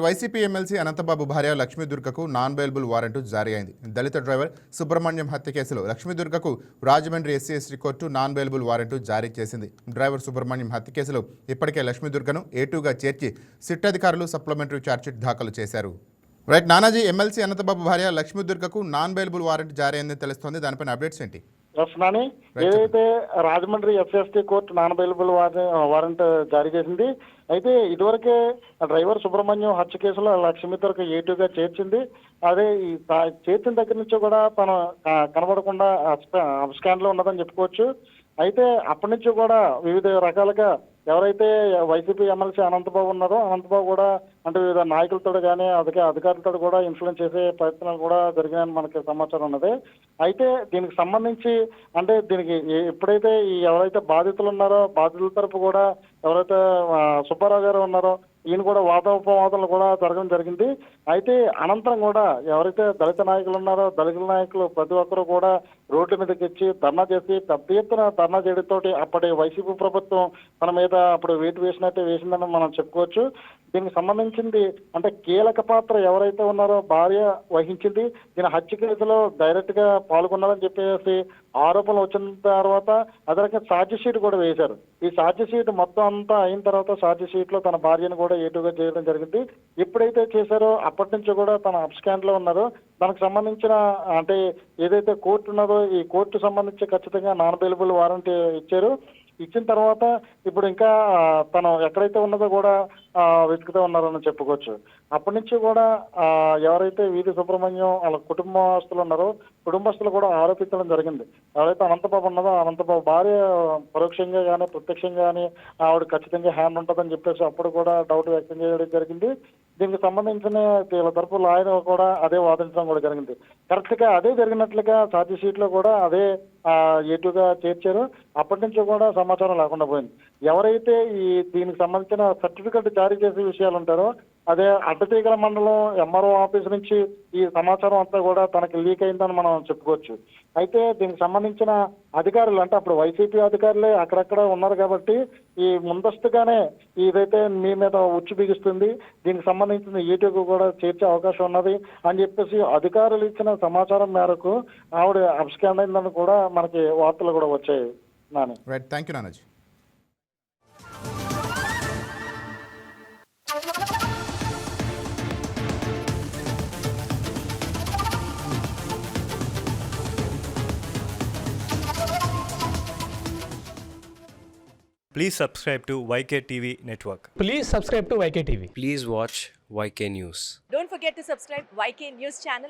YCP MLC Anantha Babu భార్య లక్ష్మీదుర్గకు non bailable warrant జారీ అయింది. దళిత డ్రైవర్ సుబ్రహ్మణ్యం హత్య కేసులో లక్ష్మీదుర్గకు Rajahmundry SC court non bailable warrant జారీ చేసింది. డ్రైవర్ సుబ్రహ్మణ్యం హత్య కేసులో ఇప్పటికే లక్ష్మీదుర్గను ఏటూగా చేర్చి సిట్ అధికారులు సప్లిమెంటరీ ఛార్జ్షీట్ దాఖలు చేశారు. నానాజీ, ఎమ్మెల్సీ అనంతబాబు భార్య లక్ష్మీదుర్గకు నాన్ బెయిలబుల్ వారెంట్ జారీ అయిందని తెలుస్తోంది. దానిపైన అప్డేట్స్ ఏంటి? నాని, ఏదైతే Rajahmundry SST court non bailable warrant జారీ చేసింది. అయితే ఇదివరకే డ్రైవర్ సుబ్రహ్మణ్యం హత్య కేసులో లక్ష్మీదుర్గ ఏటూగా చేర్చింది. అదే ఈ చేర్చిన దగ్గర నుంచి కూడా తను కనబడకుండా అబ్స్కాండ్ లో ఉన్నదని చెప్పుకోవచ్చు. అయితే అప్పటి నుంచి కూడా వివిధ రకాలుగా ఎవరైతే వైసీపీ ఎమ్మెల్సీ అనంతబాబు ఉన్నారో అనంతబాబు కూడా అంటే వివిధ నాయకులతో కానీ అధికారులతో కూడా ఇన్ఫ్లుయెన్స్ చేసే ప్రయత్నాలు కూడా జరిగాయని మనకి సమాచారం ఉన్నది. అయితే దీనికి సంబంధించి అంటే దీనికి ఎప్పుడైతే ఎవరైతే బాధితులు ఉన్నారో బాధితుల తరపు కూడా ఎవరైతే సుబ్బారావు గారు ఉన్నారో ఈయన కూడా వాదోపవాదాలు కూడా జరగడం జరిగింది. అయితే అనంతరం కూడా ఎవరైతే దళిత నాయకులు ఉన్నారో దళిత నాయకులు ప్రతి ఒక్కరూ కూడా రోడ్ల మీదకి వచ్చి ధర్నా చేసి పెద్ద ఎత్తున ధర్నా చేయడంతో అప్పటి వైసీపీ ప్రభుత్వం తన మీద అప్పుడు వేటు వేసినట్టే వేసిందని మనం చెప్పుకోవచ్చు. దీనికి సంబంధించింది అంటే కీలక పాత్ర ఎవరైతే ఉన్నారో భార్య వహించింది. దీని హత్య కేసులో డైరెక్ట్ గా పాల్గొన్నారని చెప్పేసి ఆరోపణలు వచ్చిన తర్వాత అదే రకంగా ఛార్జ్ షీట్ కూడా వేశారు. ఈ ఛార్జ్ షీట్ మొత్తం అంతా అయిన తర్వాత ఛార్జ్ షీట్ లో తన భార్యను కూడా ఏటుగా చేయడం జరిగింది. ఎప్పుడైతే చేశారో అప్పటి నుంచి కూడా తన అబ్స్కాండ్ లో ఉన్నారో దానికి సంబంధించిన అంటే ఏదైతే కోర్టు ఉన్నదో ఈ కోర్టు సంబంధించి ఖచ్చితంగా నాన్ బెయిలబుల్ వారెంట్ ఇచ్చారు. ఇచ్చిన తర్వాత ఇప్పుడు ఇంకా తను ఎక్కడైతే ఉన్నదో కూడా వెతుకుతూ ఉన్నారని చెప్పుకోవచ్చు. అప్పటి నుంచి కూడా ఎవరైతే వీధి సుబ్రహ్మణ్యం వాళ్ళ కుటుంబస్తులు ఉన్నారో కుటుంబస్తులు కూడా ఆరోపించడం జరిగింది. ఎవరైతే అనంతబాబు ఉన్నదో అనంతబాబు భార్య పరోక్షంగా కానీ ప్రత్యక్షంగా కానీ ఆవిడ ఖచ్చితంగా హ్యాండ్ ఉంటుందని చెప్పేసి అప్పుడు కూడా డౌట్ వ్యక్తం చేయడం జరిగింది. దీనికి సంబంధించిన వీళ్ళ తరపు లాయర్ కూడా అదే వాదించడం కూడా జరిగింది. కరెక్ట్ గా అదే జరిగినట్లుగా ఛార్జ్ షీట్ లో కూడా అదే ఏటుగా చేర్చారు. అప్పటి నుంచి కూడా సమాచారం లేకుండా పోయింది. ఎవరైతే దీనికి సంబంధించిన సర్టిఫికెట్ జారీ చేసే విషయాలు ఉంటారో అదే అడ్డతీగల మండలం ఎంఆర్ఓ ఆఫీస్ నుంచి ఈ సమాచారం అంతా కూడా తనకి లీక్ అయిందని మనం చెప్పుకోవచ్చు. అయితే దీనికి సంబంధించిన అధికారులు అంటే అప్పుడు వైసీపీ అధికారులే అక్కడక్కడ ఉన్నారు కాబట్టి ఈ ముందస్తుగానే ఇదైతే మీ మీద ఉచ్చు బిగుస్తుంది, దీనికి సంబంధించిన ఈటీకు కూడా చేర్చే అవకాశం ఉన్నది అని చెప్పేసి అధికారులు ఇచ్చిన సమాచారం మేరకు ఆవిడ అబ్స్కాండ్ అయిందని కూడా మనకి వార్తలు కూడా వచ్చాయి. Nani, thank you Nanaji. Please subscribe to YK TV Network. Please subscribe to YK TV. Please watch YK News. Don't forget to subscribe YK News channel